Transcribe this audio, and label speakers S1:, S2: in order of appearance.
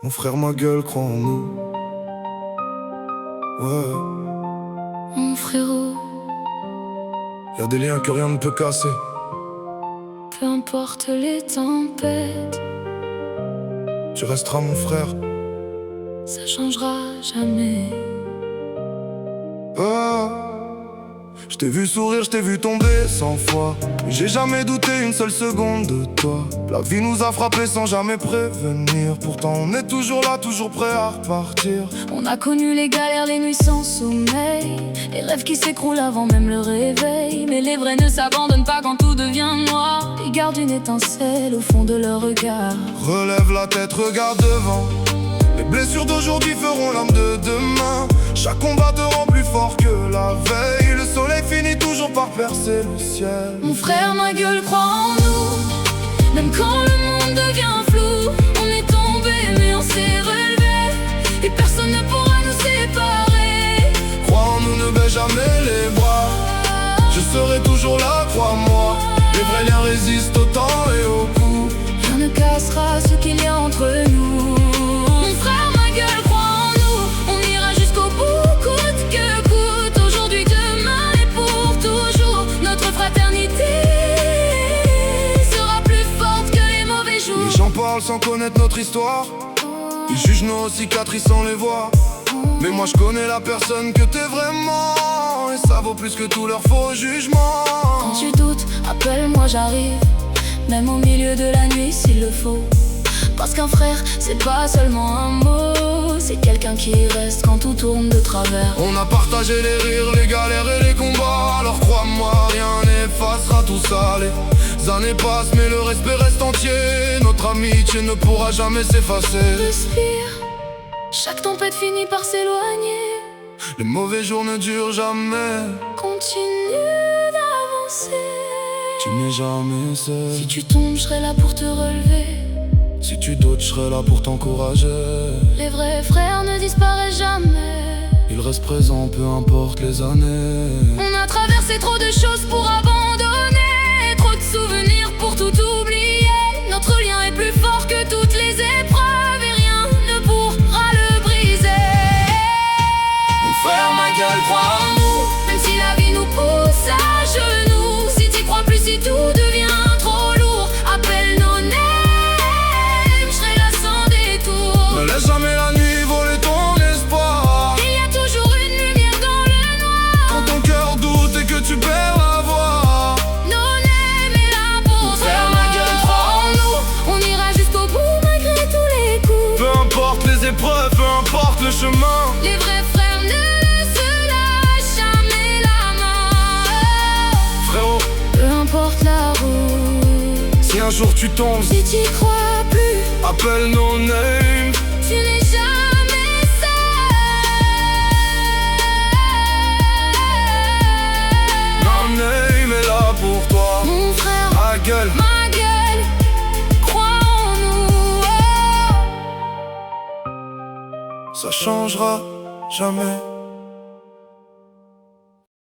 S1: Mon frère, ma gueule, crois en nous. Ouais,
S2: Mon frérot,
S1: y'a des liens que rien ne peut casser.
S2: peu importe les tempêtes,
S1: Tu resteras mon frère.
S2: ça changera jamais.
S1: Je t'ai vu sourire, je t'ai vu tomber 100 fois, mais j'ai jamais douté une seule seconde de toi. La vie nous a frappés sans jamais prévenir. Pourtant on est toujours là, toujours prêt à repartir.
S2: On a connu les galères, les nuits sans sommeil, les rêves qui s'écroulent avant même le réveil. Mais les vrais ne s'abandonnent pas quand tout devient noir. Ils gardent une étincelle au fond de leur regard.
S1: Relève la tête, regarde devant. Les blessures d'aujourd'hui feront l'âme de demain. Chaque combat te rend plus fort que la veille. Le soleil finit toujours par percer le ciel.
S2: Mon frère, ma gueule, crois en nous. Même quand le monde devient flou, on est tombé mais on s'est relevé, et personne ne pourra nous séparer.
S1: Crois en nous, ne baisse jamais les bras. Je serai toujours là, crois-moi. Les vrais liens résistent au temps et au coup.
S2: Rien ne cassera ce qu'il y a entre nous. Mon frère, ma gueule, crois en nous. On ira jusqu'au bout, coûte que coûte. Aujourd'hui, demain et pour toujours. Notre fraternité sera plus forte que les mauvais jours.
S1: Les gens parlent sans connaître notre histoire. Ils jugent nos cicatrices sans les voir. Mais moi je connais la personne que t'es vraiment, et ça vaut plus que tous leurs faux jugements.
S2: Quand tu doutes, appelle-moi, j'arrive. Même au milieu de la nuit s'il le faut. Parce qu'un frère, c'est pas seulement un mot, c'est quelqu'un qui reste quand tout tourne de travers.
S1: On a partagé les rires, les galères et les combats. Alors crois-moi, rien n'effacera tout ça. Les années passent mais le respect reste entier. Notre amitié ne pourra jamais s'effacer.
S2: Respire, chaque tempête finit par s'éloigner.
S1: Les mauvais jours ne durent jamais.
S2: Continue d'avancer.
S1: Tu n'es jamais seul.
S2: Si tu tombes, je serai là pour te relever.
S1: Si tu doutes, je serai là pour t'encourager.
S2: Les vrais frères ne disparaissent jamais.
S1: Ils restent présents, peu importe les années.
S2: On a traversé trop de choses pour abandonner, trop de souvenirs pour tout oublier. Notre lien est plus fort que toutes les épreuves, et rien ne pourra le briser.
S1: Mon frère, ma gueule, crois en nous.
S2: Même si la vie nous pousse à genoux, si t'y crois plus, si tout devient trop lourd, appelle nos names, je serai là sans détour.
S1: Ne laisse jamais la nuit voler ton espoir.
S2: Il y a toujours une lumière dans le noir.
S1: Quand ton cœur doute et que tu perds la voix,
S2: Nos names est là pour
S1: faire ma gueule, crois en nous.
S2: On ira jusqu'au bout malgré tous les coups.
S1: Peu importe les épreuves, peu importe le chemin.
S2: Les vrais frères ne se lâchent jamais la main.
S1: Frérot,
S2: Peu importe la route,
S1: si un jour tu tombes,
S2: si t'y crois plus,
S1: appelle nos names.
S2: tu n'es jamais seul.
S1: Nos names est là pour toi.
S2: Mon frère,
S1: Ma gueule,
S2: ma gueule, crois en nous.
S1: ça changera jamais.